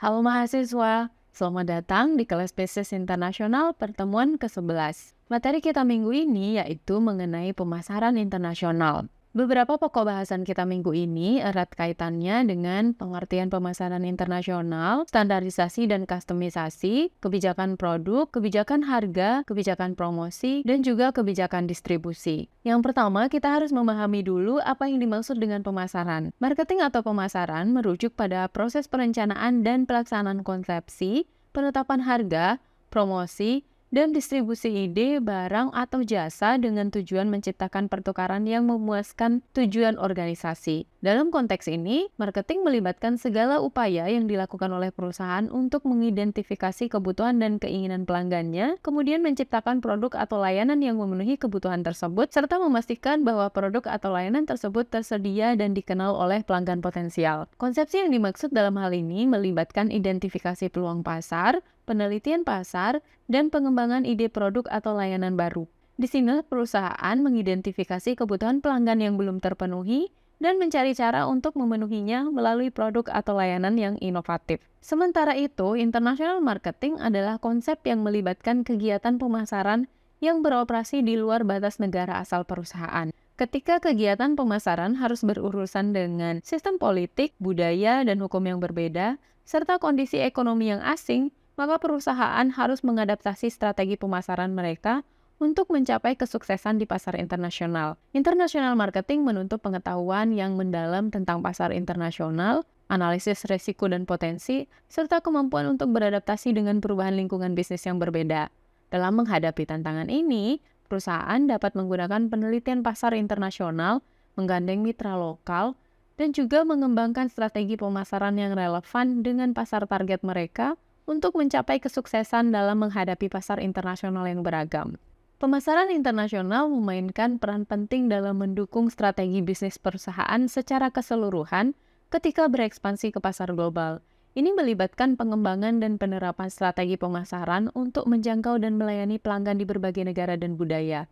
Halo mahasiswa, selamat datang di kelas Bisnis Internasional pertemuan ke-11. Materi kita minggu ini yaitu mengenai pemasaran internasional. Beberapa pokok bahasan kita minggu ini erat kaitannya dengan pengertian pemasaran internasional, standarisasi dan kustomisasi, kebijakan produk, kebijakan harga, kebijakan promosi, dan juga kebijakan distribusi. Yang pertama, kita harus memahami dulu apa yang dimaksud dengan pemasaran. Marketing atau pemasaran merujuk pada proses perencanaan dan pelaksanaan konsepsi, penetapan harga, promosi, dan distribusi ide, barang, atau jasa dengan tujuan menciptakan pertukaran yang memuaskan tujuan organisasi. Dalam konteks ini, marketing melibatkan segala upaya yang dilakukan oleh perusahaan untuk mengidentifikasi kebutuhan dan keinginan pelanggannya, kemudian menciptakan produk atau layanan yang memenuhi kebutuhan tersebut, serta memastikan bahwa produk atau layanan tersebut tersedia dan dikenal oleh pelanggan potensial. Konsepsi yang dimaksud dalam hal ini melibatkan identifikasi peluang pasar, penelitian pasar, dan pengembangan ide produk atau layanan baru. Di sini perusahaan mengidentifikasi kebutuhan pelanggan yang belum terpenuhi dan mencari cara untuk memenuhinya melalui produk atau layanan yang inovatif. Sementara itu, international marketing adalah konsep yang melibatkan kegiatan pemasaran yang beroperasi di luar batas negara asal perusahaan. Ketika kegiatan pemasaran harus berurusan dengan sistem politik, budaya, dan hukum yang berbeda, serta kondisi ekonomi yang asing, maka perusahaan harus mengadaptasi strategi pemasaran mereka untuk mencapai kesuksesan di pasar internasional. International marketing menuntut pengetahuan yang mendalam tentang pasar internasional, analisis risiko dan potensi, serta kemampuan untuk beradaptasi dengan perubahan lingkungan bisnis yang berbeda. Dalam menghadapi tantangan ini, perusahaan dapat menggunakan penelitian pasar internasional, menggandeng mitra lokal, dan juga mengembangkan strategi pemasaran yang relevan dengan pasar target mereka untuk mencapai kesuksesan dalam menghadapi pasar internasional yang beragam. Pemasaran internasional memainkan peran penting dalam mendukung strategi bisnis perusahaan secara keseluruhan ketika berekspansi ke pasar global. Ini melibatkan pengembangan dan penerapan strategi pemasaran untuk menjangkau dan melayani pelanggan di berbagai negara dan budaya.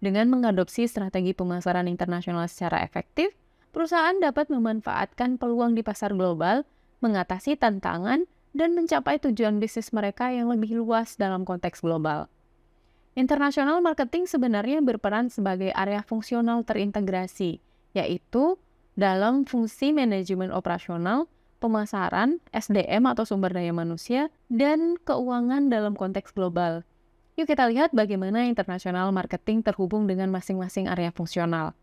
Dengan mengadopsi strategi pemasaran internasional secara efektif, perusahaan dapat memanfaatkan peluang di pasar global, mengatasi tantangan, dan mencapai tujuan bisnis mereka yang lebih luas dalam konteks global. International marketing sebenarnya berperan sebagai area fungsional terintegrasi, yaitu dalam fungsi manajemen operasional, pemasaran, SDM atau sumber daya manusia, dan keuangan dalam konteks global. Yuk kita lihat bagaimana international marketing terhubung dengan masing-masing area fungsional.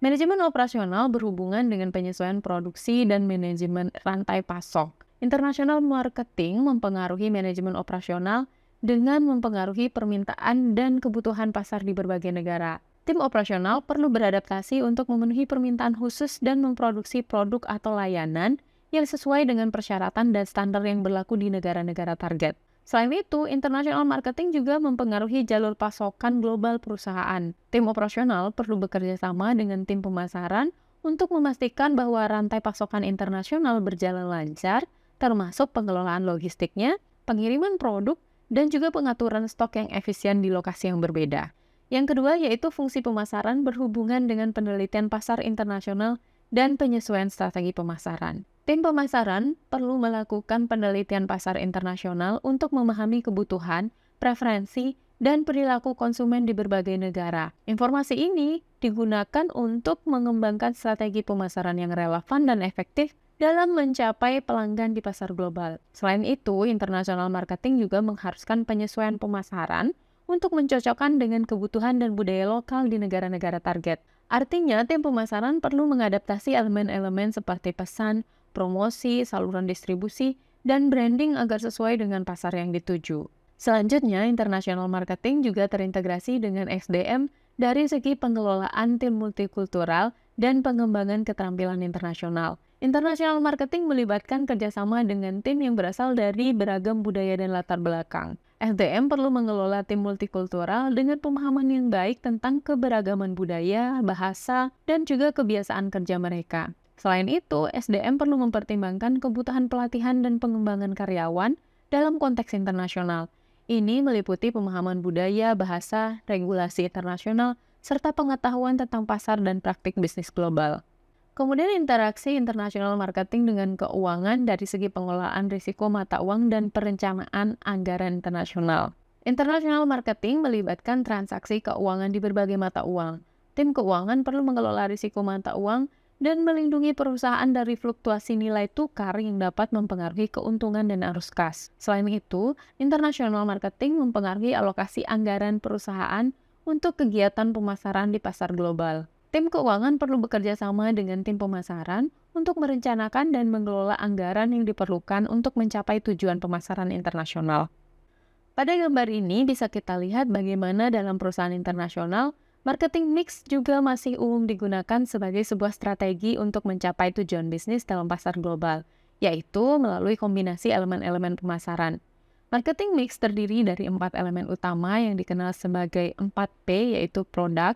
Manajemen operasional berhubungan dengan penyesuaian produksi dan manajemen rantai pasok. International marketing mempengaruhi manajemen operasional dengan mempengaruhi permintaan dan kebutuhan pasar di berbagai negara. Tim operasional perlu beradaptasi untuk memenuhi permintaan khusus dan memproduksi produk atau layanan yang sesuai dengan persyaratan dan standar yang berlaku di negara-negara target. Selain itu, international marketing juga mempengaruhi jalur pasokan global perusahaan. Tim operasional perlu bekerja sama dengan tim pemasaran untuk memastikan bahwa rantai pasokan internasional berjalan lancar, termasuk pengelolaan logistiknya, pengiriman produk, dan juga pengaturan stok yang efisien di lokasi yang berbeda. Yang kedua yaitu fungsi pemasaran berhubungan dengan penelitian pasar internasional dan penyesuaian strategi pemasaran. Tim pemasaran perlu melakukan penelitian pasar internasional untuk memahami kebutuhan, preferensi, dan perilaku konsumen di berbagai negara. Informasi ini digunakan untuk mengembangkan strategi pemasaran yang relevan dan efektif dalam mencapai pelanggan di pasar global. Selain itu, international marketing juga mengharuskan penyesuaian pemasaran untuk mencocokkan dengan kebutuhan dan budaya lokal di negara-negara target. Artinya, tim pemasaran perlu mengadaptasi elemen-elemen seperti pesan, promosi, saluran distribusi, dan branding agar sesuai dengan pasar yang dituju. Selanjutnya, international marketing juga terintegrasi dengan SDM dari segi pengelolaan tim multikultural dan pengembangan keterampilan internasional. International marketing melibatkan kerjasama dengan tim yang berasal dari beragam budaya dan latar belakang. SDM perlu mengelola tim multikultural dengan pemahaman yang baik tentang keberagaman budaya, bahasa, dan juga kebiasaan kerja mereka. Selain itu, SDM perlu mempertimbangkan kebutuhan pelatihan dan pengembangan karyawan dalam konteks internasional. Ini meliputi pemahaman budaya, bahasa, regulasi internasional, serta pengetahuan tentang pasar dan praktik bisnis global. Kemudian interaksi internasional marketing dengan keuangan dari segi pengelolaan risiko mata uang dan perencanaan anggaran internasional. International marketing melibatkan transaksi keuangan di berbagai mata uang. Tim keuangan perlu mengelola risiko mata uang dan melindungi perusahaan dari fluktuasi nilai tukar yang dapat mempengaruhi keuntungan dan arus kas. Selain itu, international marketing mempengaruhi alokasi anggaran perusahaan untuk kegiatan pemasaran di pasar global. Tim keuangan perlu bekerja sama dengan tim pemasaran untuk merencanakan dan mengelola anggaran yang diperlukan untuk mencapai tujuan pemasaran internasional. Pada gambar ini bisa kita lihat bagaimana dalam perusahaan internasional, marketing mix juga masih umum digunakan sebagai sebuah strategi untuk mencapai tujuan bisnis dalam pasar global, yaitu melalui kombinasi elemen-elemen pemasaran. Marketing mix terdiri dari 4 elemen utama yang dikenal sebagai 4P, yaitu Product,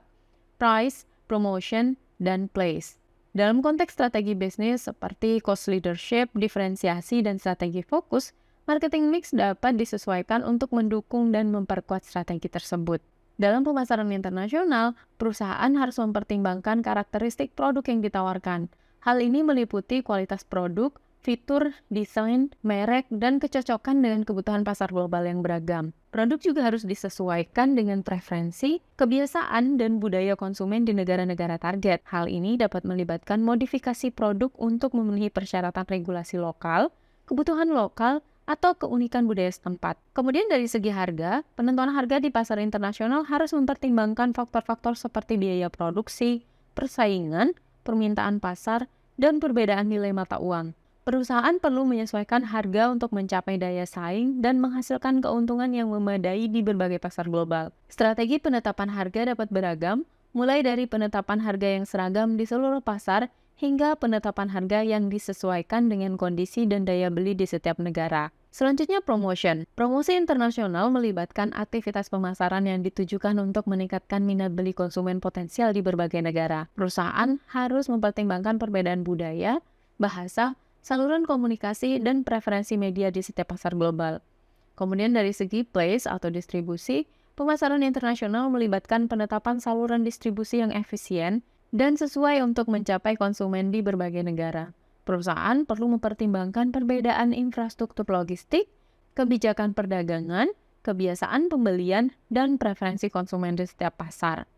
Price, Promotion, dan Place. Dalam konteks strategi bisnis seperti cost leadership, diferensiasi, dan strategi fokus, marketing mix dapat disesuaikan untuk mendukung dan memperkuat strategi tersebut. Dalam pemasaran internasional, perusahaan harus mempertimbangkan karakteristik produk yang ditawarkan. Hal ini meliputi kualitas produk, fitur, desain, merek, dan kecocokan dengan kebutuhan pasar global yang beragam. Produk juga harus disesuaikan dengan preferensi, kebiasaan, dan budaya konsumen di negara-negara target. Hal ini dapat melibatkan modifikasi produk untuk memenuhi persyaratan regulasi lokal, kebutuhan lokal, atau keunikan budaya setempat. Kemudian dari segi harga, penentuan harga di pasar internasional harus mempertimbangkan faktor-faktor seperti biaya produksi, persaingan, permintaan pasar, dan perbedaan nilai mata uang. Perusahaan perlu menyesuaikan harga untuk mencapai daya saing dan menghasilkan keuntungan yang memadai di berbagai pasar global. Strategi penetapan harga dapat beragam, mulai dari penetapan harga yang seragam di seluruh pasar hingga penetapan harga yang disesuaikan dengan kondisi dan daya beli di setiap negara. Selanjutnya, promotion. Promosi internasional melibatkan aktivitas pemasaran yang ditujukan untuk meningkatkan minat beli konsumen potensial di berbagai negara. Perusahaan harus mempertimbangkan perbedaan budaya, bahasa, saluran komunikasi, dan preferensi media di setiap pasar global. Kemudian dari segi place atau distribusi, pemasaran internasional melibatkan penetapan saluran distribusi yang efisien dan sesuai untuk mencapai konsumen di berbagai negara. Perusahaan perlu mempertimbangkan perbedaan infrastruktur logistik, kebijakan perdagangan, kebiasaan pembelian, dan preferensi konsumen di setiap pasar.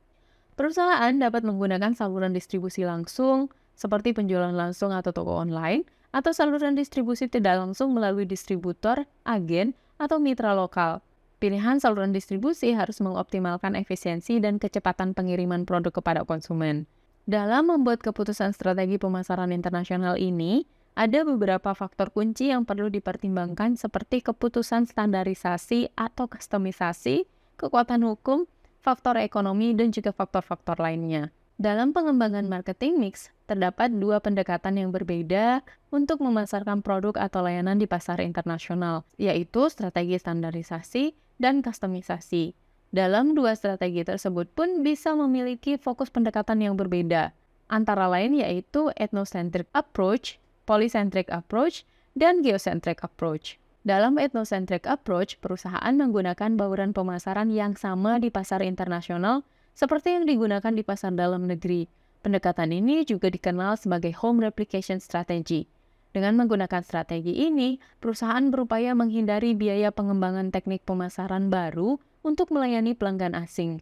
Perusahaan dapat menggunakan saluran distribusi langsung, seperti penjualan langsung atau toko online, atau saluran distribusi tidak langsung melalui distributor, agen, atau mitra lokal. Pilihan saluran distribusi harus mengoptimalkan efisiensi dan kecepatan pengiriman produk kepada konsumen. Dalam membuat keputusan strategi pemasaran internasional ini, ada beberapa faktor kunci yang perlu dipertimbangkan seperti keputusan standarisasi atau kustomisasi, kekuatan hukum, faktor ekonomi, dan juga faktor-faktor lainnya. Dalam pengembangan marketing mix, terdapat 2 pendekatan yang berbeda untuk memasarkan produk atau layanan di pasar internasional, yaitu strategi standarisasi dan kustomisasi. Dalam 2 strategi tersebut pun bisa memiliki fokus pendekatan yang berbeda, antara lain yaitu ethnocentric approach, polycentric approach, dan geocentric approach. Dalam ethnocentric approach, perusahaan menggunakan bauran pemasaran yang sama di pasar internasional seperti yang digunakan di pasar dalam negeri. Pendekatan ini juga dikenal sebagai home replication strategy. Dengan menggunakan strategi ini, perusahaan berupaya menghindari biaya pengembangan teknik pemasaran baru untuk melayani pelanggan asing.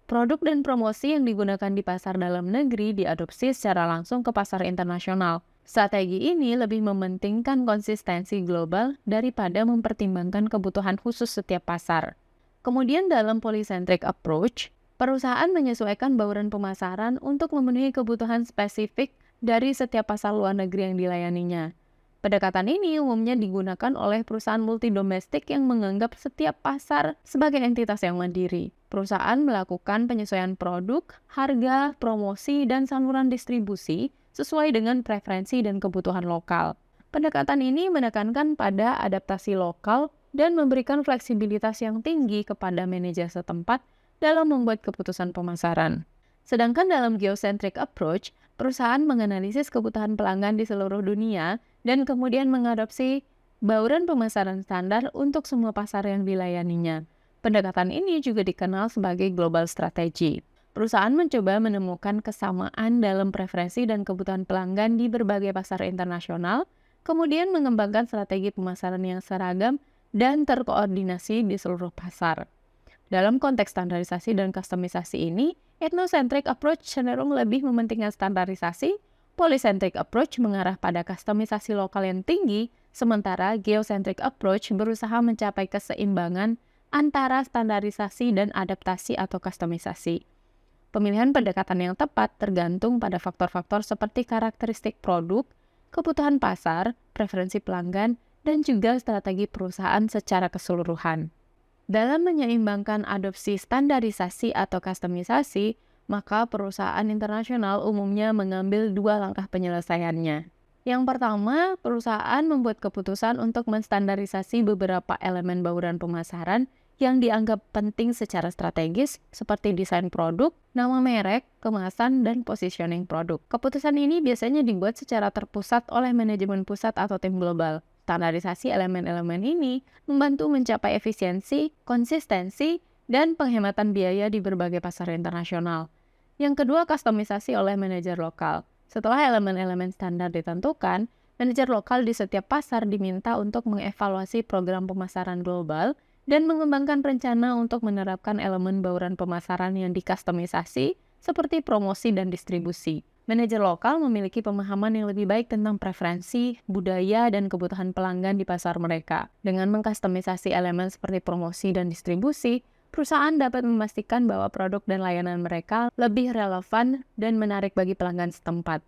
Produk dan promosi yang digunakan di pasar dalam negeri diadopsi secara langsung ke pasar internasional. Strategi ini lebih mementingkan konsistensi global daripada mempertimbangkan kebutuhan khusus setiap pasar. Kemudian dalam polycentric approach, perusahaan menyesuaikan bauran pemasaran untuk memenuhi kebutuhan spesifik dari setiap pasar luar negeri yang dilayaninya. Pendekatan ini umumnya digunakan oleh perusahaan multidomestik yang menganggap setiap pasar sebagai entitas yang mandiri. Perusahaan melakukan penyesuaian produk, harga, promosi, dan saluran distribusi sesuai dengan preferensi dan kebutuhan lokal. Pendekatan ini menekankan pada adaptasi lokal dan memberikan fleksibilitas yang tinggi kepada manajer setempat dalam membuat keputusan pemasaran. Sedangkan dalam geocentric approach, perusahaan menganalisis kebutuhan pelanggan di seluruh dunia dan kemudian mengadopsi bauran pemasaran standar untuk semua pasar yang dilayaninya. Pendekatan ini juga dikenal sebagai global strategy. Perusahaan mencoba menemukan kesamaan dalam preferensi dan kebutuhan pelanggan di berbagai pasar internasional, kemudian mengembangkan strategi pemasaran yang seragam dan terkoordinasi di seluruh pasar. Dalam konteks standarisasi dan kustomisasi ini, ethnocentric approach cenderung lebih mementingkan standarisasi, polycentric approach mengarah pada kustomisasi lokal yang tinggi, sementara geocentric approach berusaha mencapai keseimbangan antara standarisasi dan adaptasi atau kustomisasi. Pemilihan pendekatan yang tepat tergantung pada faktor-faktor seperti karakteristik produk, kebutuhan pasar, preferensi pelanggan, dan juga strategi perusahaan secara keseluruhan. Dalam menyeimbangkan adopsi standarisasi atau kustomisasi, maka perusahaan internasional umumnya mengambil dua langkah penyelesaiannya. Yang pertama, perusahaan membuat keputusan untuk menstandarisasi beberapa elemen bauran pemasaran yang dianggap penting secara strategis, seperti desain produk, nama merek, kemasan, dan positioning produk. Keputusan ini biasanya dibuat secara terpusat oleh manajemen pusat atau tim global. Standarisasi elemen-elemen ini membantu mencapai efisiensi, konsistensi, dan penghematan biaya di berbagai pasar internasional. Yang kedua, kustomisasi oleh manajer lokal. Setelah elemen-elemen standar ditentukan, manajer lokal di setiap pasar diminta untuk mengevaluasi program pemasaran global dan mengembangkan rencana untuk menerapkan elemen bauran pemasaran yang dikustomisasi seperti promosi dan distribusi. Manajer lokal memiliki pemahaman yang lebih baik tentang preferensi, budaya, dan kebutuhan pelanggan di pasar mereka. Dengan mengkustomisasi elemen seperti promosi dan distribusi, perusahaan dapat memastikan bahwa produk dan layanan mereka lebih relevan dan menarik bagi pelanggan setempat.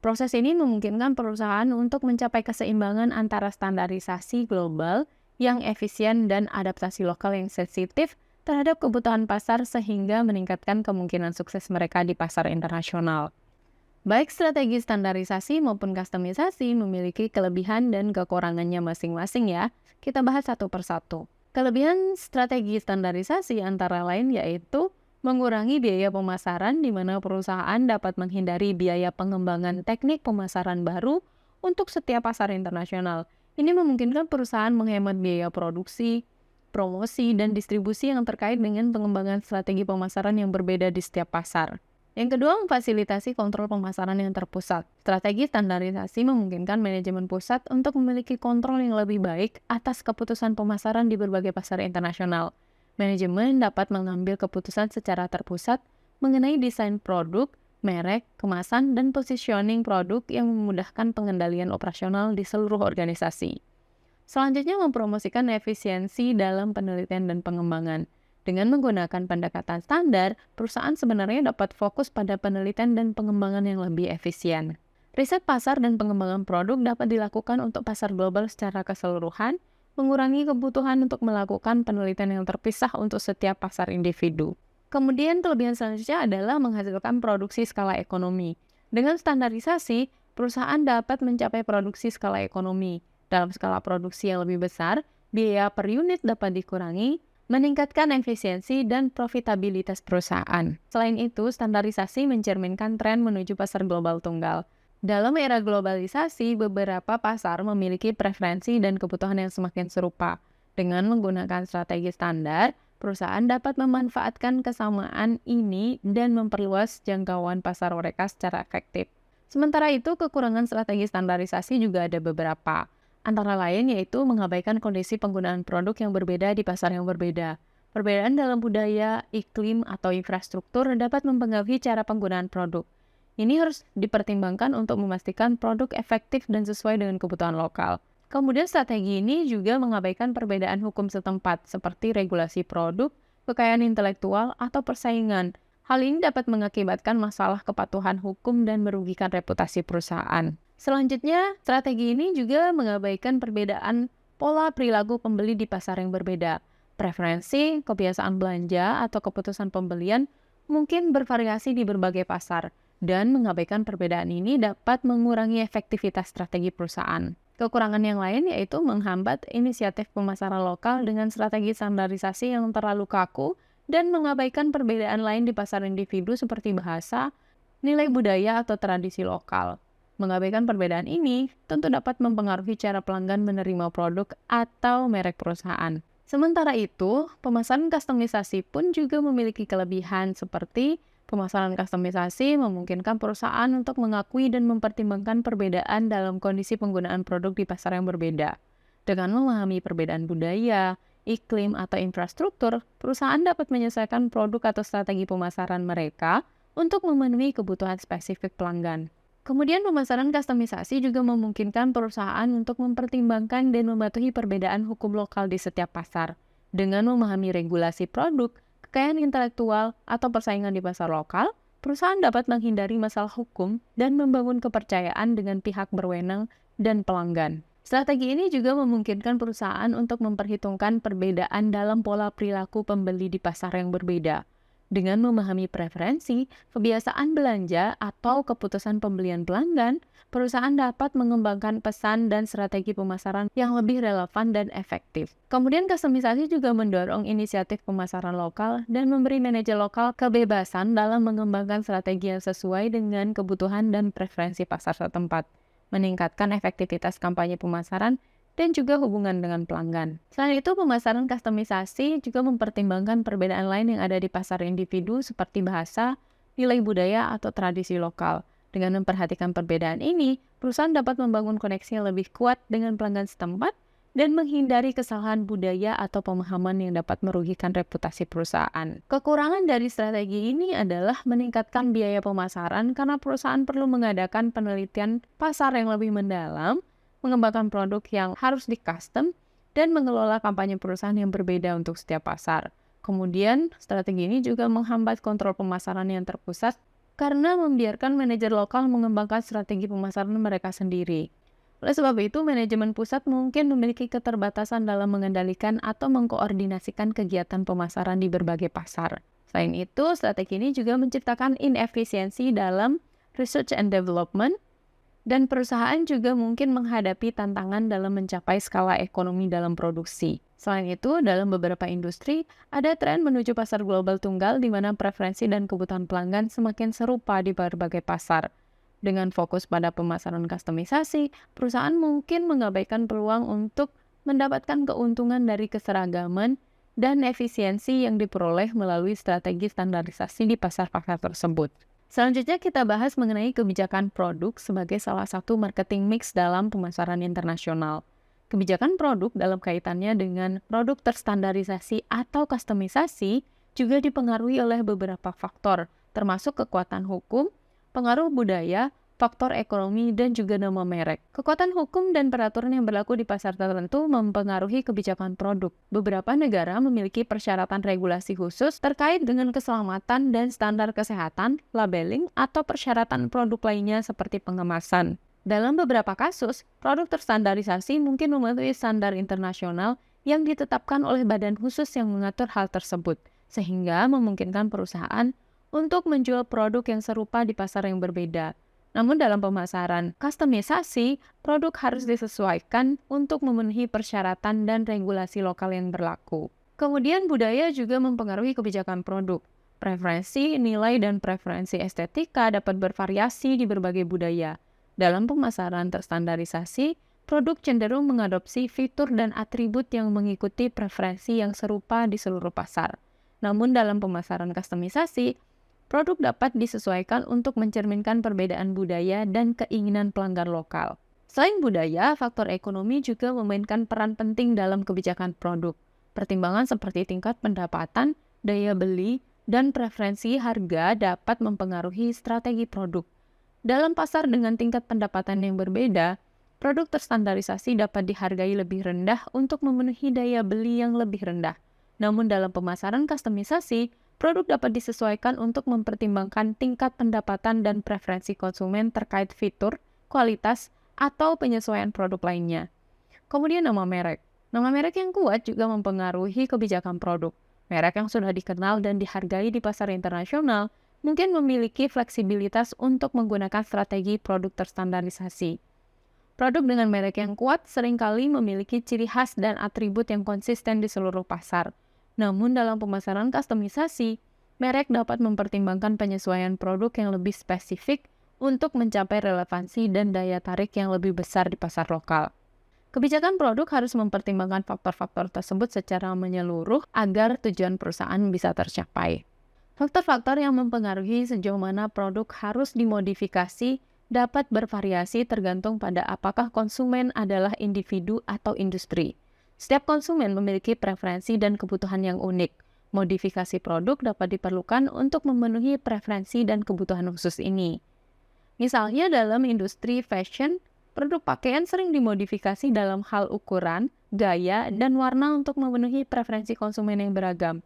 Proses ini memungkinkan perusahaan untuk mencapai keseimbangan antara standarisasi global yang efisien dan adaptasi lokal yang sensitif terhadap kebutuhan pasar sehingga meningkatkan kemungkinan sukses mereka di pasar internasional. Baik strategi standarisasi maupun kustomisasi memiliki kelebihan dan kekurangannya masing-masing ya. Kita bahas satu persatu. Kelebihan strategi standarisasi antara lain yaitu mengurangi biaya pemasaran di mana perusahaan dapat menghindari biaya pengembangan teknik pemasaran baru untuk setiap pasar internasional. Ini memungkinkan perusahaan menghemat biaya produksi, promosi, dan distribusi yang terkait dengan pengembangan strategi pemasaran yang berbeda di setiap pasar. Yang kedua, memfasilitasi kontrol pemasaran yang terpusat. Strategi standarisasi memungkinkan manajemen pusat untuk memiliki kontrol yang lebih baik atas keputusan pemasaran di berbagai pasar internasional. Manajemen dapat mengambil keputusan secara terpusat mengenai desain produk, merek, kemasan, dan positioning produk yang memudahkan pengendalian operasional di seluruh organisasi. Selanjutnya, mempromosikan efisiensi dalam penelitian dan pengembangan. Dengan menggunakan pendekatan standar, perusahaan sebenarnya dapat fokus pada penelitian dan pengembangan yang lebih efisien. Riset pasar dan pengembangan produk dapat dilakukan untuk pasar global secara keseluruhan, mengurangi kebutuhan untuk melakukan penelitian yang terpisah untuk setiap pasar individu. Kemudian kelebihan selanjutnya adalah menghasilkan produksi skala ekonomi. Dengan standarisasi, perusahaan dapat mencapai produksi skala ekonomi. Dalam skala produksi yang lebih besar, biaya per unit dapat dikurangi, meningkatkan efisiensi dan profitabilitas perusahaan. Selain itu, standarisasi mencerminkan tren menuju pasar global tunggal. Dalam era globalisasi, beberapa pasar memiliki preferensi dan kebutuhan yang semakin serupa. Dengan menggunakan strategi standar, perusahaan dapat memanfaatkan kesamaan ini dan memperluas jangkauan pasar mereka secara efektif. Sementara itu, kekurangan strategi standarisasi juga ada beberapa. Antara lain yaitu mengabaikan kondisi penggunaan produk yang berbeda di pasar yang berbeda. Perbedaan dalam budaya, iklim, atau infrastruktur dapat mempengaruhi cara penggunaan produk. Ini harus dipertimbangkan untuk memastikan produk efektif dan sesuai dengan kebutuhan lokal. Kemudian strategi ini juga mengabaikan perbedaan hukum setempat seperti regulasi produk, kekayaan intelektual, atau persaingan. Hal ini dapat mengakibatkan masalah kepatuhan hukum dan merugikan reputasi perusahaan. Selanjutnya, strategi ini juga mengabaikan perbedaan pola perilaku pembeli di pasar yang berbeda. Preferensi, kebiasaan belanja, atau keputusan pembelian mungkin bervariasi di berbagai pasar, dan mengabaikan perbedaan ini dapat mengurangi efektivitas strategi perusahaan. Kekurangan yang lain yaitu menghambat inisiatif pemasaran lokal dengan strategi standarisasi yang terlalu kaku dan mengabaikan perbedaan lain di pasar individu seperti bahasa, nilai budaya, atau tradisi lokal. Mengabaikan perbedaan ini tentu dapat mempengaruhi cara pelanggan menerima produk atau merek perusahaan. Sementara itu, pemasaran kustomisasi pun juga memiliki kelebihan seperti Pemasaran kustomisasi memungkinkan perusahaan untuk mengakui dan mempertimbangkan perbedaan dalam kondisi penggunaan produk di pasar yang berbeda. Dengan memahami perbedaan budaya, iklim, atau infrastruktur, perusahaan dapat menyesuaikan produk atau strategi pemasaran mereka untuk memenuhi kebutuhan spesifik pelanggan. Kemudian pemasaran kustomisasi juga memungkinkan perusahaan untuk mempertimbangkan dan mematuhi perbedaan hukum lokal di setiap pasar. Dengan memahami regulasi produk, kekayaan intelektual, atau persaingan di pasar lokal, perusahaan dapat menghindari masalah hukum dan membangun kepercayaan dengan pihak berwenang dan pelanggan. Strategi ini juga memungkinkan perusahaan untuk memperhitungkan perbedaan dalam pola perilaku pembeli di pasar yang berbeda. Dengan memahami preferensi, kebiasaan belanja, atau keputusan pembelian pelanggan, perusahaan dapat mengembangkan pesan dan strategi pemasaran yang lebih relevan dan efektif. Kemudian kustomisasi juga mendorong inisiatif pemasaran lokal dan memberi manajer lokal kebebasan dalam mengembangkan strategi yang sesuai dengan kebutuhan dan preferensi pasar setempat, meningkatkan efektivitas kampanye pemasaran dan juga hubungan dengan pelanggan. Selain itu, pemasaran kustomisasi juga mempertimbangkan perbedaan lain yang ada di pasar individu seperti bahasa, nilai budaya, atau tradisi lokal. Dengan memperhatikan perbedaan ini, perusahaan dapat membangun koneksi yang lebih kuat dengan pelanggan setempat dan menghindari kesalahan budaya atau pemahaman yang dapat merugikan reputasi perusahaan. Kekurangan dari strategi ini adalah meningkatkan biaya pemasaran karena perusahaan perlu mengadakan penelitian pasar yang lebih mendalam, mengembangkan produk yang harus di-custom, dan mengelola kampanye perusahaan yang berbeda untuk setiap pasar. Kemudian, strategi ini juga menghambat kontrol pemasaran yang terpusat karena membiarkan manajer lokal mengembangkan strategi pemasaran mereka sendiri. Oleh sebab itu, manajemen pusat mungkin memiliki keterbatasan dalam mengendalikan atau mengkoordinasikan kegiatan pemasaran di berbagai pasar. Selain itu, strategi ini juga menciptakan inefisiensi dalam research and development, dan perusahaan juga mungkin menghadapi tantangan dalam mencapai skala ekonomi dalam produksi. Selain itu, dalam beberapa industri, ada tren menuju pasar global tunggal di mana preferensi dan kebutuhan pelanggan semakin serupa di berbagai pasar. Dengan fokus pada pemasaran kustomisasi, perusahaan mungkin mengabaikan peluang untuk mendapatkan keuntungan dari keseragaman dan efisiensi yang diperoleh melalui strategi standarisasi di pasar-pasar tersebut. Selanjutnya kita bahas mengenai kebijakan produk sebagai salah satu marketing mix dalam pemasaran internasional. Kebijakan produk dalam kaitannya dengan produk terstandarisasi atau kustomisasi juga dipengaruhi oleh beberapa faktor, termasuk kekuatan hukum, pengaruh budaya, faktor ekonomi, dan juga nama merek. Kekuatan hukum dan peraturan yang berlaku di pasar tertentu mempengaruhi kebijakan produk. Beberapa negara memiliki persyaratan regulasi khusus terkait dengan keselamatan dan standar kesehatan, labeling, atau persyaratan produk lainnya seperti pengemasan. Dalam beberapa kasus, produk terstandarisasi mungkin mematuhi standar internasional yang ditetapkan oleh badan khusus yang mengatur hal tersebut, sehingga memungkinkan perusahaan untuk menjual produk yang serupa di pasar yang berbeda. Namun dalam pemasaran kustomisasi, produk harus disesuaikan untuk memenuhi persyaratan dan regulasi lokal yang berlaku. Kemudian budaya juga mempengaruhi kebijakan produk. Preferensi, nilai, dan preferensi estetika dapat bervariasi di berbagai budaya. Dalam pemasaran terstandarisasi, produk cenderung mengadopsi fitur dan atribut yang mengikuti preferensi yang serupa di seluruh pasar. Namun dalam pemasaran kustomisasi, produk dapat disesuaikan untuk mencerminkan perbedaan budaya dan keinginan pelanggan lokal. Selain budaya, faktor ekonomi juga memainkan peran penting dalam kebijakan produk. Pertimbangan seperti tingkat pendapatan, daya beli, dan preferensi harga dapat mempengaruhi strategi produk. Dalam pasar dengan tingkat pendapatan yang berbeda, produk terstandarisasi dapat dihargai lebih rendah untuk memenuhi daya beli yang lebih rendah. Namun dalam pemasaran kustomisasi, produk dapat disesuaikan untuk mempertimbangkan tingkat pendapatan dan preferensi konsumen terkait fitur, kualitas, atau penyesuaian produk lainnya. Kemudian nama merek. Nama merek yang kuat juga mempengaruhi kebijakan produk. Merek yang sudah dikenal dan dihargai di pasar internasional mungkin memiliki fleksibilitas untuk menggunakan strategi produk terstandarisasi. Produk dengan merek yang kuat seringkali memiliki ciri khas dan atribut yang konsisten di seluruh pasar. Namun dalam pemasaran kustomisasi, merek dapat mempertimbangkan penyesuaian produk yang lebih spesifik untuk mencapai relevansi dan daya tarik yang lebih besar di pasar lokal. Kebijakan produk harus mempertimbangkan faktor-faktor tersebut secara menyeluruh agar tujuan perusahaan bisa tercapai. Faktor-faktor yang mempengaruhi sejauh mana produk harus dimodifikasi dapat bervariasi tergantung pada apakah konsumen adalah individu atau industri. Setiap konsumen memiliki preferensi dan kebutuhan yang unik. Modifikasi produk dapat diperlukan untuk memenuhi preferensi dan kebutuhan khusus ini. Misalnya dalam industri fashion, produk pakaian sering dimodifikasi dalam hal ukuran, gaya, dan warna untuk memenuhi preferensi konsumen yang beragam.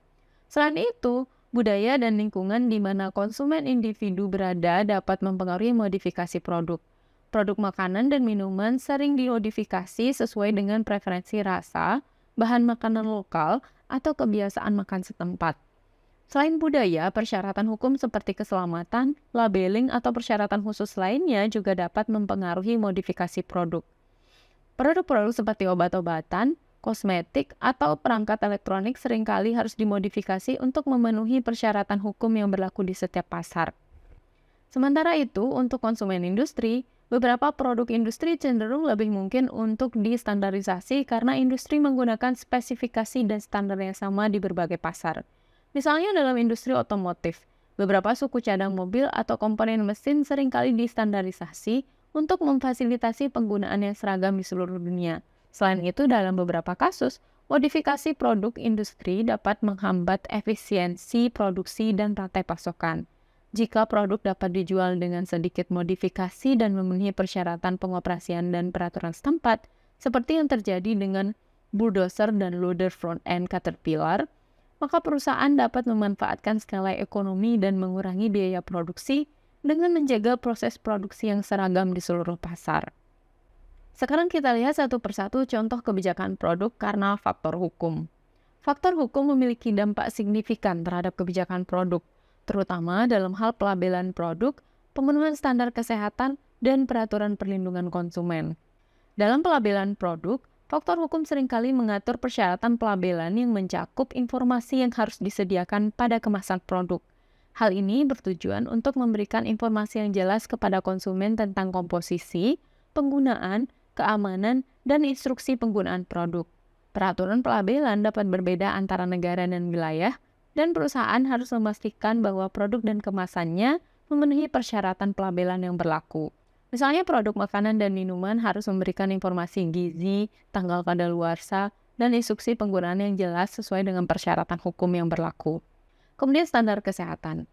Selain itu, budaya dan lingkungan di mana konsumen individu berada dapat mempengaruhi modifikasi produk. Produk makanan dan minuman sering dimodifikasi sesuai dengan preferensi rasa, bahan makanan lokal, atau kebiasaan makan setempat. Selain budaya, persyaratan hukum seperti keselamatan, labeling, atau persyaratan khusus lainnya juga dapat mempengaruhi modifikasi produk. Produk-produk seperti obat-obatan, kosmetik, atau perangkat elektronik seringkali harus dimodifikasi untuk memenuhi persyaratan hukum yang berlaku di setiap pasar. Sementara itu, untuk konsumen industri, beberapa produk industri cenderung lebih mungkin untuk distandarisasi karena industri menggunakan spesifikasi dan standar yang sama di berbagai pasar. Misalnya dalam industri otomotif, beberapa suku cadang mobil atau komponen mesin seringkali distandarisasi untuk memfasilitasi penggunaan yang seragam di seluruh dunia. Selain itu, dalam beberapa kasus, modifikasi produk industri dapat menghambat efisiensi produksi dan rantai pasokan. Jika produk dapat dijual dengan sedikit modifikasi dan memenuhi persyaratan pengoperasian dan peraturan setempat, seperti yang terjadi dengan bulldozer dan loader front-end Caterpillar, maka perusahaan dapat memanfaatkan skala ekonomi dan mengurangi biaya produksi dengan menjaga proses produksi yang seragam di seluruh pasar. Sekarang kita lihat satu persatu contoh kebijakan produk karena faktor hukum. Faktor hukum memiliki dampak signifikan terhadap kebijakan produk, terutama dalam hal pelabelan produk, pemenuhan standar kesehatan, dan peraturan perlindungan konsumen. Dalam pelabelan produk, faktor hukum seringkali mengatur persyaratan pelabelan yang mencakup informasi yang harus disediakan pada kemasan produk. Hal ini bertujuan untuk memberikan informasi yang jelas kepada konsumen tentang komposisi, penggunaan, keamanan, dan instruksi penggunaan produk. Peraturan pelabelan dapat berbeda antara negara dan wilayah, dan perusahaan harus memastikan bahwa produk dan kemasannya memenuhi persyaratan pelabelan yang berlaku. Misalnya produk makanan dan minuman harus memberikan informasi gizi, tanggal kadaluarsa, dan instruksi penggunaan yang jelas sesuai dengan persyaratan hukum yang berlaku. Kemudian standar kesehatan.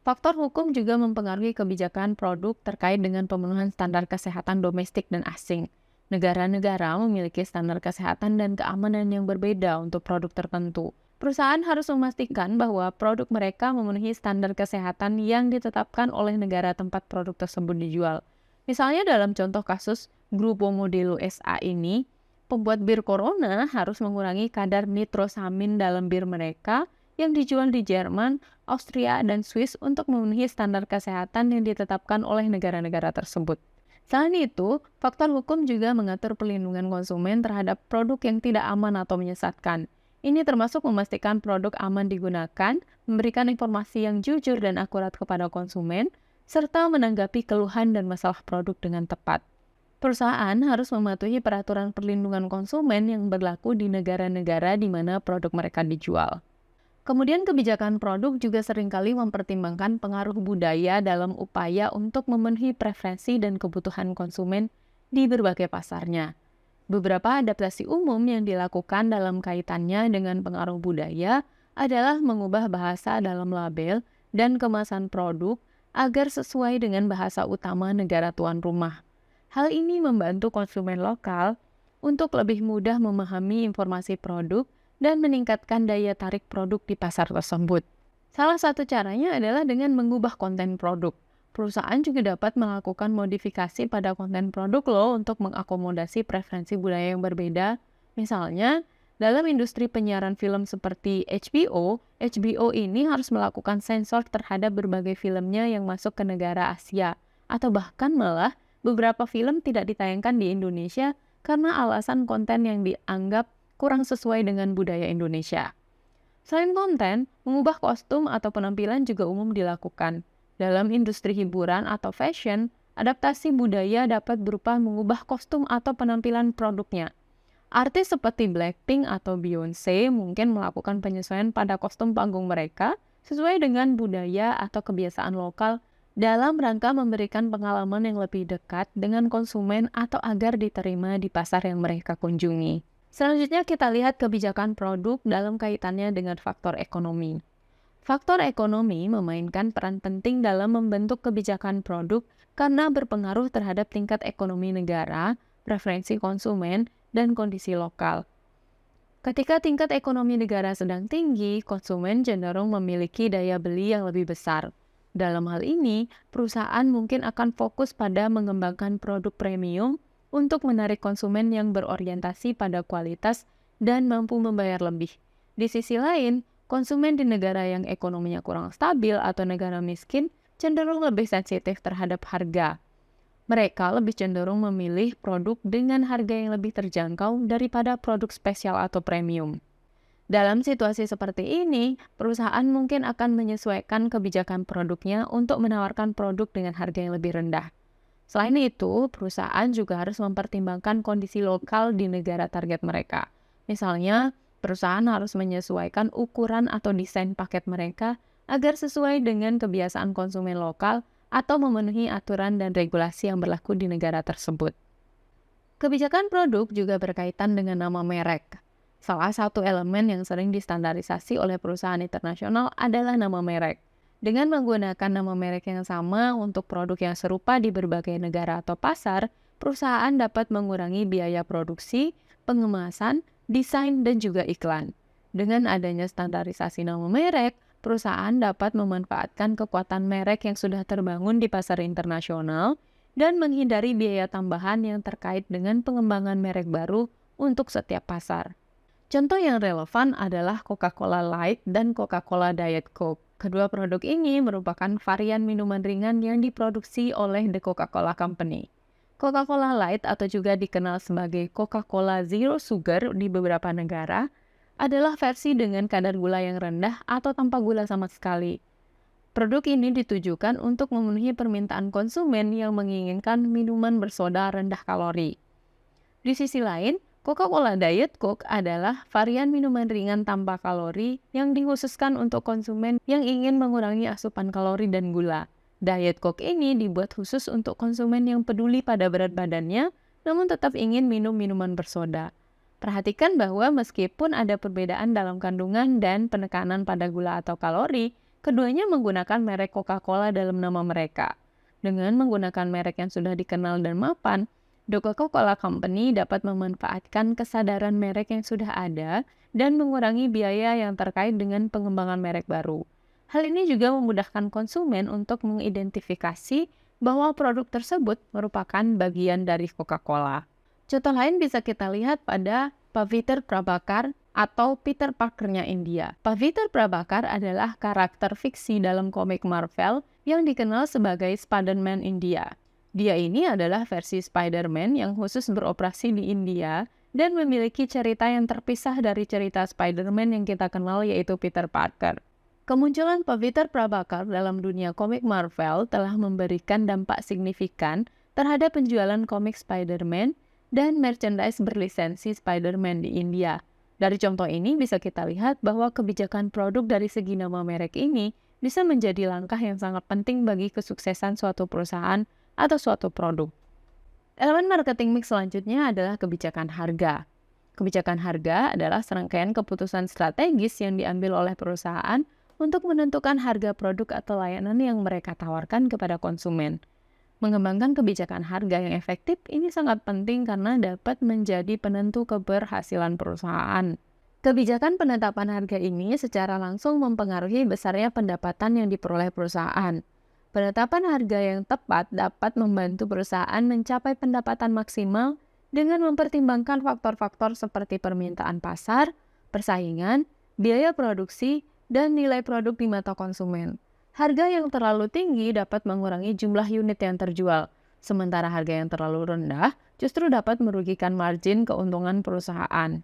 Faktor hukum juga mempengaruhi kebijakan produk terkait dengan pemenuhan standar kesehatan domestik dan asing. Negara-negara memiliki standar kesehatan dan keamanan yang berbeda untuk produk tertentu. Perusahaan harus memastikan bahwa produk mereka memenuhi standar kesehatan yang ditetapkan oleh negara tempat produk tersebut dijual. Misalnya dalam contoh kasus Grupo Modelo SA ini, pembuat bir Corona harus mengurangi kadar nitrosamin dalam bir mereka yang dijual di Jerman, Austria, dan Swiss untuk memenuhi standar kesehatan yang ditetapkan oleh negara-negara tersebut. Selain itu, faktor hukum juga mengatur perlindungan konsumen terhadap produk yang tidak aman atau menyesatkan. Ini termasuk memastikan produk aman digunakan, memberikan informasi yang jujur dan akurat kepada konsumen, serta menanggapi keluhan dan masalah produk dengan tepat. Perusahaan harus mematuhi peraturan perlindungan konsumen yang berlaku di negara-negara di mana produk mereka dijual. Kemudian kebijakan produk juga seringkali mempertimbangkan pengaruh budaya dalam upaya untuk memenuhi preferensi dan kebutuhan konsumen di berbagai pasarnya. Beberapa adaptasi umum yang dilakukan dalam kaitannya dengan pengaruh budaya adalah mengubah bahasa dalam label dan kemasan produk agar sesuai dengan bahasa utama negara tuan rumah. Hal ini membantu konsumen lokal untuk lebih mudah memahami informasi produk dan meningkatkan daya tarik produk di pasar tersebut. Salah satu caranya adalah dengan mengubah konten produk. Perusahaan juga dapat melakukan modifikasi pada konten produk loh untuk mengakomodasi preferensi budaya yang berbeda. Misalnya, dalam industri penyiaran film seperti HBO ini harus melakukan sensor terhadap berbagai filmnya yang masuk ke negara Asia, atau bahkan malah beberapa film tidak ditayangkan di Indonesia karena alasan konten yang dianggap kurang sesuai dengan budaya Indonesia. Selain konten, mengubah kostum atau penampilan juga umum dilakukan. Dalam industri hiburan atau fashion, adaptasi budaya dapat berupa mengubah kostum atau penampilan produknya. Artis seperti Blackpink atau Beyoncé mungkin melakukan penyesuaian pada kostum panggung mereka sesuai dengan budaya atau kebiasaan lokal dalam rangka memberikan pengalaman yang lebih dekat dengan konsumen atau agar diterima di pasar yang mereka kunjungi. Selanjutnya kita lihat kebijakan produk dalam kaitannya dengan faktor ekonomi. Faktor ekonomi memainkan peran penting dalam membentuk kebijakan produk karena berpengaruh terhadap tingkat ekonomi negara, preferensi konsumen, dan kondisi lokal. Ketika tingkat ekonomi negara sedang tinggi, konsumen cenderung memiliki daya beli yang lebih besar. Dalam hal ini, perusahaan mungkin akan fokus pada mengembangkan produk premium untuk menarik konsumen yang berorientasi pada kualitas dan mampu membayar lebih. Di sisi lain, konsumen di negara yang ekonominya kurang stabil atau negara miskin cenderung lebih sensitif terhadap harga. Mereka lebih cenderung memilih produk dengan harga yang lebih terjangkau daripada produk spesial atau premium. Dalam situasi seperti ini, perusahaan mungkin akan menyesuaikan kebijakan produknya untuk menawarkan produk dengan harga yang lebih rendah. Selain itu, perusahaan juga harus mempertimbangkan kondisi lokal di negara target mereka. Misalnya, perusahaan harus menyesuaikan ukuran atau desain paket mereka agar sesuai dengan kebiasaan konsumen lokal atau memenuhi aturan dan regulasi yang berlaku di negara tersebut. Kebijakan produk juga berkaitan dengan nama merek. Salah satu elemen yang sering distandarisasi oleh perusahaan internasional adalah nama merek. Dengan menggunakan nama merek yang sama untuk produk yang serupa di berbagai negara atau pasar, perusahaan dapat mengurangi biaya produksi, pengemasan, desain, dan juga iklan. Dengan adanya standarisasi nama merek, perusahaan dapat memanfaatkan kekuatan merek yang sudah terbangun di pasar internasional dan menghindari biaya tambahan yang terkait dengan pengembangan merek baru untuk setiap pasar. Contoh yang relevan adalah Coca-Cola Light dan Coca-Cola Diet Coke. Kedua produk ini merupakan varian minuman ringan yang diproduksi oleh The Coca-Cola Company. Coca-Cola Light atau juga dikenal sebagai Coca-Cola Zero Sugar di beberapa negara adalah versi dengan kadar gula yang rendah atau tanpa gula sama sekali. Produk ini ditujukan untuk memenuhi permintaan konsumen yang menginginkan minuman bersoda rendah kalori. Di sisi lain, Coca-Cola Diet Coke adalah varian minuman ringan tanpa kalori yang dikhususkan untuk konsumen yang ingin mengurangi asupan kalori dan gula. Diet Coke ini dibuat khusus untuk konsumen yang peduli pada berat badannya, namun tetap ingin minum minuman bersoda. Perhatikan bahwa meskipun ada perbedaan dalam kandungan dan penekanan pada gula atau kalori, keduanya menggunakan merek Coca-Cola dalam nama mereka. Dengan menggunakan merek yang sudah dikenal dan mapan, The Coca-Cola Company dapat memanfaatkan kesadaran merek yang sudah ada dan mengurangi biaya yang terkait dengan pengembangan merek baru. Hal ini juga memudahkan konsumen untuk mengidentifikasi bahwa produk tersebut merupakan bagian dari Coca-Cola. Contoh lain bisa kita lihat pada Pavitr Prabhakar atau Peter Parker-nya India. Pavitr Prabhakar adalah karakter fiksi dalam komik Marvel yang dikenal sebagai Spider-Man India. Dia ini adalah versi Spider-Man yang khusus beroperasi di India dan memiliki cerita yang terpisah dari cerita Spider-Man yang kita kenal yaitu Peter Parker. Kemunculan Pavitr Prabhakar dalam dunia komik Marvel telah memberikan dampak signifikan terhadap penjualan komik Spider-Man dan merchandise berlisensi Spider-Man di India. Dari contoh ini bisa kita lihat bahwa kebijakan produk dari segi nama merek ini bisa menjadi langkah yang sangat penting bagi kesuksesan suatu perusahaan atau suatu produk. Elemen marketing mix selanjutnya adalah kebijakan harga. Kebijakan harga adalah serangkaian keputusan strategis yang diambil oleh perusahaan untuk menentukan harga produk atau layanan yang mereka tawarkan kepada konsumen. Mengembangkan kebijakan harga yang efektif ini sangat penting karena dapat menjadi penentu keberhasilan perusahaan. Kebijakan penetapan harga ini secara langsung mempengaruhi besarnya pendapatan yang diperoleh perusahaan. Penetapan harga yang tepat dapat membantu perusahaan mencapai pendapatan maksimal dengan mempertimbangkan faktor-faktor seperti permintaan pasar, persaingan, biaya produksi, dan nilai produk di mata konsumen. Harga yang terlalu tinggi dapat mengurangi jumlah unit yang terjual, sementara harga yang terlalu rendah justru dapat merugikan margin keuntungan perusahaan.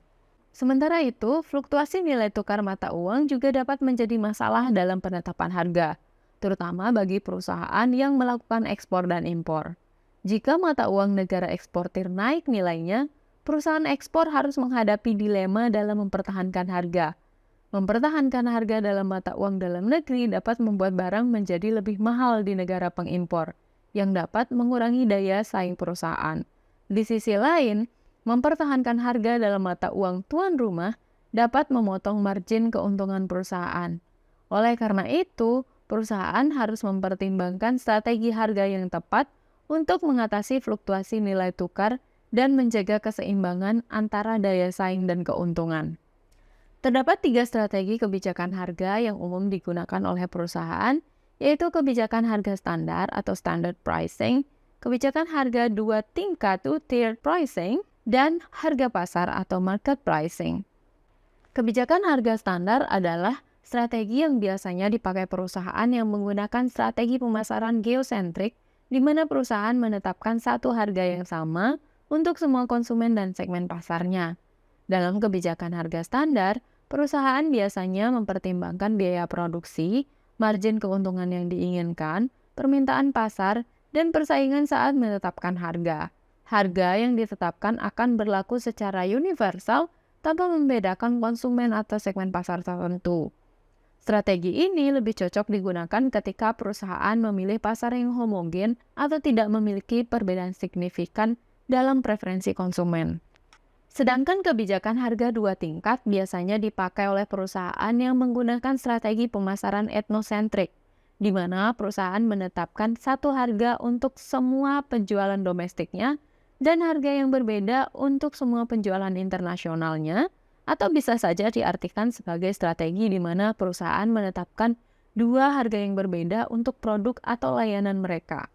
Sementara itu, fluktuasi nilai tukar mata uang juga dapat menjadi masalah dalam penetapan harga, terutama bagi perusahaan yang melakukan ekspor dan impor. Jika mata uang negara eksportir naik nilainya, perusahaan ekspor harus menghadapi dilema dalam mempertahankan harga. Mempertahankan harga dalam mata uang dalam negeri dapat membuat barang menjadi lebih mahal di negara pengimpor, yang dapat mengurangi daya saing perusahaan. Di sisi lain, mempertahankan harga dalam mata uang tuan rumah dapat memotong margin keuntungan perusahaan. Oleh karena itu, perusahaan harus mempertimbangkan strategi harga yang tepat untuk mengatasi fluktuasi nilai tukar dan menjaga keseimbangan antara daya saing dan keuntungan. Terdapat 3 strategi kebijakan harga yang umum digunakan oleh perusahaan, yaitu kebijakan harga standar atau standard pricing, kebijakan harga 2 tingkat two-tier pricing, dan harga pasar atau market pricing. Kebijakan harga standar adalah strategi yang biasanya dipakai perusahaan yang menggunakan strategi pemasaran geosentrik, di mana perusahaan menetapkan satu harga yang sama untuk semua konsumen dan segmen pasarnya. Dalam kebijakan harga standar, perusahaan biasanya mempertimbangkan biaya produksi, margin keuntungan yang diinginkan, permintaan pasar, dan persaingan saat menetapkan harga. Harga yang ditetapkan akan berlaku secara universal tanpa membedakan konsumen atau segmen pasar tertentu. Strategi ini lebih cocok digunakan ketika perusahaan memilih pasar yang homogen atau tidak memiliki perbedaan signifikan dalam preferensi konsumen. Sedangkan kebijakan harga 2 tingkat biasanya dipakai oleh perusahaan yang menggunakan strategi pemasaran etnosentrik, di mana perusahaan menetapkan satu harga untuk semua penjualan domestiknya dan harga yang berbeda untuk semua penjualan internasionalnya, atau bisa saja diartikan sebagai strategi di mana perusahaan menetapkan 2 harga yang berbeda untuk produk atau layanan mereka.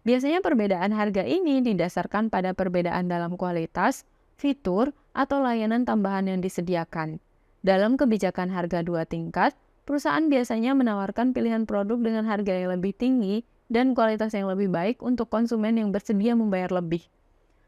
Biasanya perbedaan harga ini didasarkan pada perbedaan dalam kualitas, fitur, atau layanan tambahan yang disediakan. Dalam kebijakan harga 2 tingkat, perusahaan biasanya menawarkan pilihan produk dengan harga yang lebih tinggi dan kualitas yang lebih baik untuk konsumen yang bersedia membayar lebih.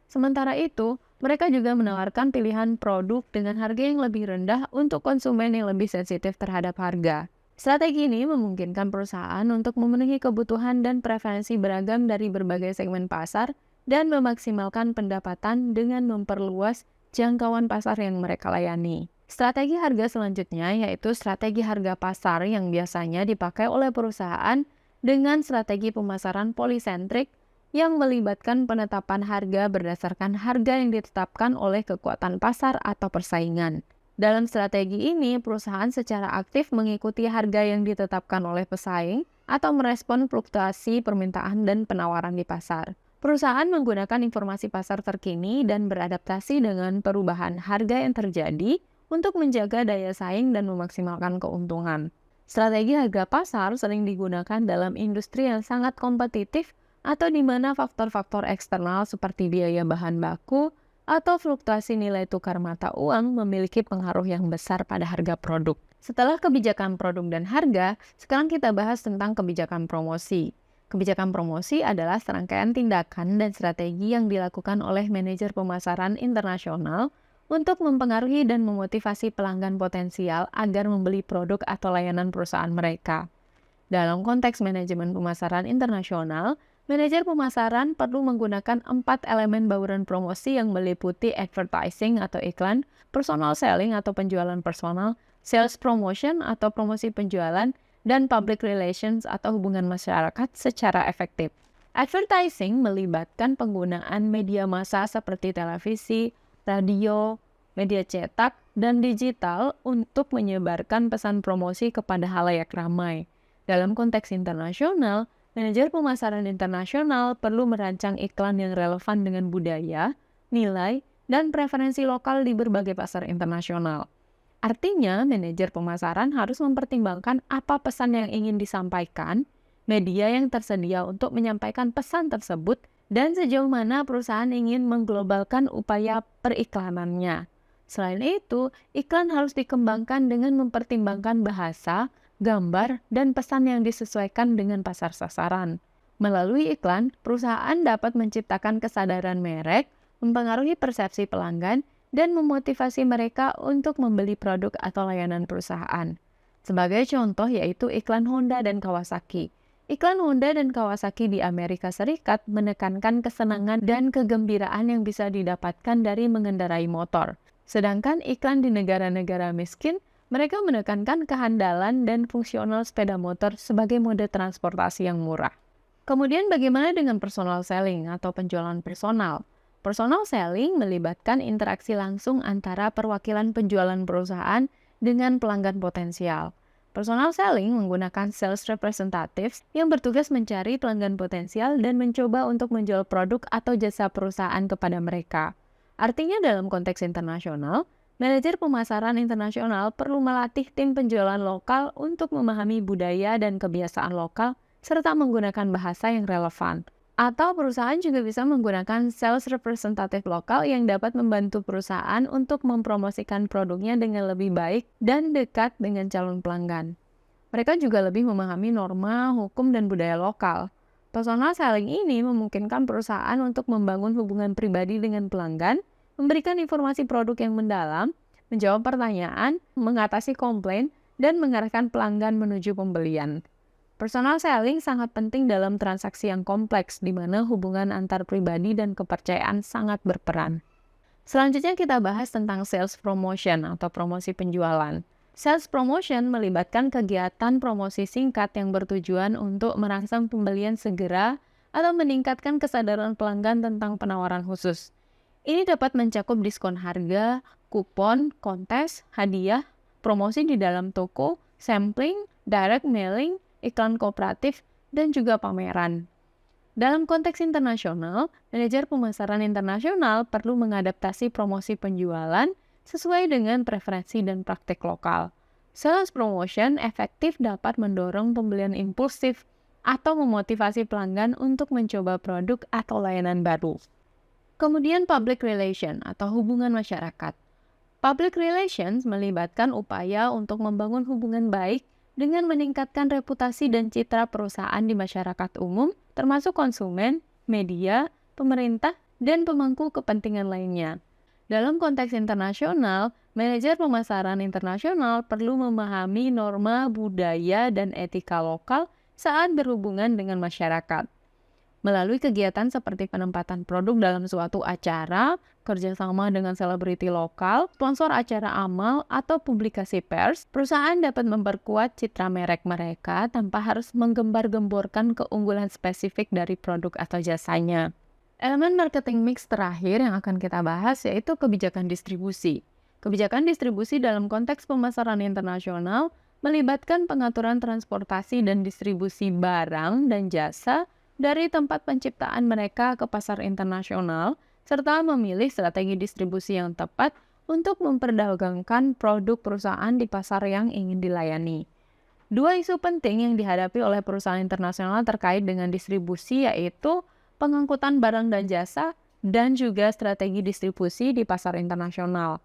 Sementara itu, mereka juga menawarkan pilihan produk dengan harga yang lebih rendah untuk konsumen yang lebih sensitif terhadap harga. Strategi ini memungkinkan perusahaan untuk memenuhi kebutuhan dan preferensi beragam dari berbagai segmen pasar dan memaksimalkan pendapatan dengan memperluas jangkauan pasar yang mereka layani. Strategi harga selanjutnya yaitu strategi harga pasar yang biasanya dipakai oleh perusahaan dengan strategi pemasaran polisentrik yang melibatkan penetapan harga berdasarkan harga yang ditetapkan oleh kekuatan pasar atau persaingan. Dalam strategi ini, perusahaan secara aktif mengikuti harga yang ditetapkan oleh pesaing atau merespon fluktuasi permintaan dan penawaran di pasar. Perusahaan menggunakan informasi pasar terkini dan beradaptasi dengan perubahan harga yang terjadi untuk menjaga daya saing dan memaksimalkan keuntungan. Strategi harga pasar sering digunakan dalam industri yang sangat kompetitif atau di mana faktor-faktor eksternal seperti biaya bahan baku atau fluktuasi nilai tukar mata uang memiliki pengaruh yang besar pada harga produk. Setelah kebijakan produk dan harga, sekarang kita bahas tentang kebijakan promosi. Kebijakan promosi adalah serangkaian tindakan dan strategi yang dilakukan oleh manajer pemasaran internasional untuk mempengaruhi dan memotivasi pelanggan potensial agar membeli produk atau layanan perusahaan mereka. Dalam konteks manajemen pemasaran internasional, manajer pemasaran perlu menggunakan 4 elemen bauran promosi yang meliputi advertising atau iklan, personal selling atau penjualan personal, sales promotion atau promosi penjualan, dan public relations atau hubungan masyarakat secara efektif. Advertising melibatkan penggunaan media massa seperti televisi, radio, media cetak, dan digital untuk menyebarkan pesan promosi kepada halayak ramai. Dalam konteks internasional, manajer pemasaran internasional perlu merancang iklan yang relevan dengan budaya, nilai, dan preferensi lokal di berbagai pasar internasional. Artinya, manajer pemasaran harus mempertimbangkan apa pesan yang ingin disampaikan, media yang tersedia untuk menyampaikan pesan tersebut, dan sejauh mana perusahaan ingin mengglobalkan upaya periklanannya. Selain itu, iklan harus dikembangkan dengan mempertimbangkan bahasa, gambar, dan pesan yang disesuaikan dengan pasar sasaran. Melalui iklan, perusahaan dapat menciptakan kesadaran merek, mempengaruhi persepsi pelanggan, dan memotivasi mereka untuk membeli produk atau layanan perusahaan. Sebagai contoh yaitu iklan Honda dan Kawasaki. Iklan Honda dan Kawasaki di Amerika Serikat menekankan kesenangan dan kegembiraan yang bisa didapatkan dari mengendarai motor. Sedangkan iklan di negara-negara miskin Mereka menekankan kehandalan dan fungsional sepeda motor sebagai mode transportasi yang murah. Kemudian bagaimana dengan personal selling atau penjualan personal? Personal selling melibatkan interaksi langsung antara perwakilan penjualan perusahaan dengan pelanggan potensial. Personal selling menggunakan sales representatives yang bertugas mencari pelanggan potensial dan mencoba untuk menjual produk atau jasa perusahaan kepada mereka. Artinya dalam konteks internasional, manajer pemasaran internasional perlu melatih tim penjualan lokal untuk memahami budaya dan kebiasaan lokal serta menggunakan bahasa yang relevan. Atau perusahaan juga bisa menggunakan sales representative lokal yang dapat membantu perusahaan untuk mempromosikan produknya dengan lebih baik dan dekat dengan calon pelanggan. Mereka juga lebih memahami norma, hukum, dan budaya lokal. Personal selling ini memungkinkan perusahaan untuk membangun hubungan pribadi dengan pelanggan, memberikan informasi produk yang mendalam, menjawab pertanyaan, mengatasi komplain, dan mengarahkan pelanggan menuju pembelian. Personal selling sangat penting dalam transaksi yang kompleks, di mana hubungan antar pribadi dan kepercayaan sangat berperan. Selanjutnya kita bahas tentang sales promotion atau promosi penjualan. Sales promotion melibatkan kegiatan promosi singkat yang bertujuan untuk merangsang pembelian segera atau meningkatkan kesadaran pelanggan tentang penawaran khusus. Ini dapat mencakup diskon harga, kupon, kontes, hadiah, promosi di dalam toko, sampling, direct mailing, iklan kooperatif, dan juga pameran. Dalam konteks internasional, manajer pemasaran internasional perlu mengadaptasi promosi penjualan sesuai dengan preferensi dan praktik lokal. Sales promotion efektif dapat mendorong pembelian impulsif atau memotivasi pelanggan untuk mencoba produk atau layanan baru. Kemudian public relation atau hubungan masyarakat. Public relations melibatkan upaya untuk membangun hubungan baik dengan meningkatkan reputasi dan citra perusahaan di masyarakat umum, termasuk konsumen, media, pemerintah, dan pemangku kepentingan lainnya. Dalam konteks internasional, manajer pemasaran internasional perlu memahami norma, budaya, dan etika lokal saat berhubungan dengan masyarakat. Melalui kegiatan seperti penempatan produk dalam suatu acara, kerjasama dengan selebriti lokal, sponsor acara amal, atau publikasi pers, perusahaan dapat memperkuat citra merek mereka tanpa harus menggembar-gemborkan keunggulan spesifik dari produk atau jasanya. Elemen marketing mix terakhir yang akan kita bahas yaitu kebijakan distribusi. Kebijakan distribusi dalam konteks pemasaran internasional melibatkan pengaturan transportasi dan distribusi barang dan jasa dari tempat penciptaan mereka ke pasar internasional, serta memilih strategi distribusi yang tepat untuk memperdagangkan produk perusahaan di pasar yang ingin dilayani. Dua isu penting yang dihadapi oleh perusahaan internasional terkait dengan distribusi yaitu pengangkutan barang dan jasa dan juga strategi distribusi di pasar internasional.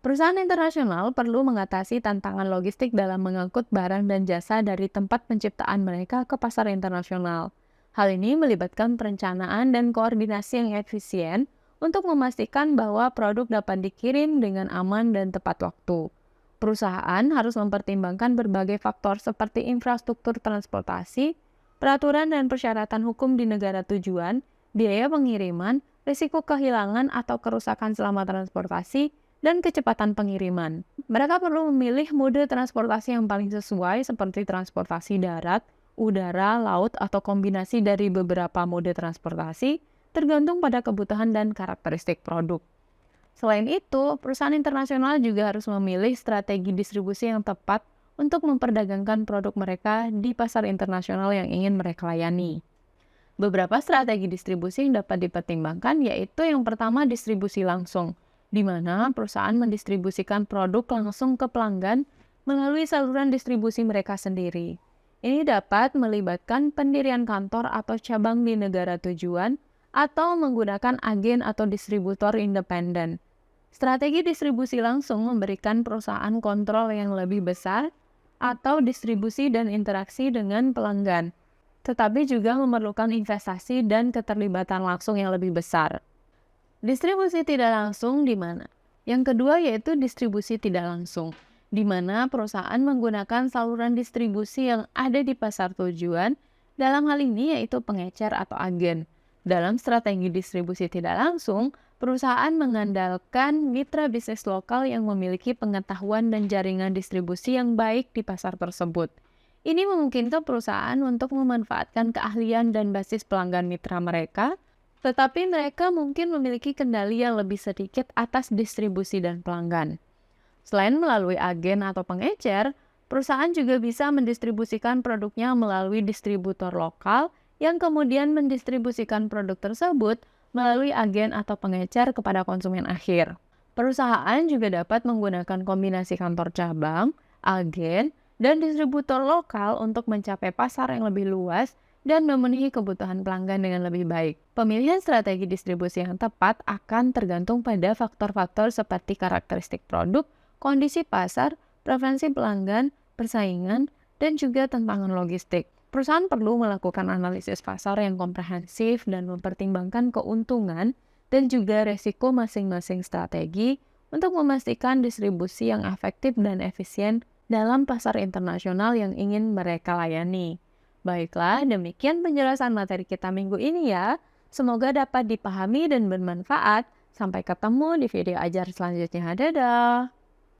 Perusahaan internasional perlu mengatasi tantangan logistik dalam mengangkut barang dan jasa dari tempat penciptaan mereka ke pasar internasional. Hal ini melibatkan perencanaan dan koordinasi yang efisien untuk memastikan bahwa produk dapat dikirim dengan aman dan tepat waktu. Perusahaan harus mempertimbangkan berbagai faktor seperti infrastruktur transportasi, peraturan dan persyaratan hukum di negara tujuan, biaya pengiriman, risiko kehilangan atau kerusakan selama transportasi, dan kecepatan pengiriman. Mereka perlu memilih mode transportasi yang paling sesuai seperti transportasi darat, udara, laut, atau kombinasi dari beberapa mode transportasi, tergantung pada kebutuhan dan karakteristik produk. Selain itu, perusahaan internasional juga harus memilih strategi distribusi yang tepat untuk memperdagangkan produk mereka di pasar internasional yang ingin mereka layani. Beberapa strategi distribusi yang dapat dipertimbangkan yaitu yang pertama distribusi langsung, di mana perusahaan mendistribusikan produk langsung ke pelanggan melalui saluran distribusi mereka sendiri. Ini dapat melibatkan pendirian kantor atau cabang di negara tujuan atau menggunakan agen atau distributor independen. Strategi distribusi langsung memberikan perusahaan kontrol yang lebih besar atau distribusi dan interaksi dengan pelanggan, tetapi juga memerlukan investasi dan keterlibatan langsung yang lebih besar. Distribusi tidak langsung di mana? Yang kedua yaitu distribusi tidak langsung, di mana perusahaan menggunakan saluran distribusi yang ada di pasar tujuan, dalam hal ini yaitu pengecer atau agen. Dalam strategi distribusi tidak langsung, perusahaan mengandalkan mitra bisnis lokal yang memiliki pengetahuan dan jaringan distribusi yang baik di pasar tersebut. Ini memungkinkan perusahaan untuk memanfaatkan keahlian dan basis pelanggan mitra mereka, tetapi mereka mungkin memiliki kendali yang lebih sedikit atas distribusi dan pelanggan. Selain melalui agen atau pengecer, perusahaan juga bisa mendistribusikan produknya melalui distributor lokal yang kemudian mendistribusikan produk tersebut melalui agen atau pengecer kepada konsumen akhir. Perusahaan juga dapat menggunakan kombinasi kantor cabang, agen, dan distributor lokal untuk mencapai pasar yang lebih luas dan memenuhi kebutuhan pelanggan dengan lebih baik. Pemilihan strategi distribusi yang tepat akan tergantung pada faktor-faktor seperti karakteristik produk, kondisi pasar, preferensi pelanggan, persaingan, dan juga tantangan logistik. Perusahaan perlu melakukan analisis pasar yang komprehensif dan mempertimbangkan keuntungan dan juga resiko masing-masing strategi untuk memastikan distribusi yang efektif dan efisien dalam pasar internasional yang ingin mereka layani. Baiklah, demikian penjelasan materi kita minggu ini ya. Semoga dapat dipahami dan bermanfaat. Sampai ketemu di video ajar selanjutnya. Dadah!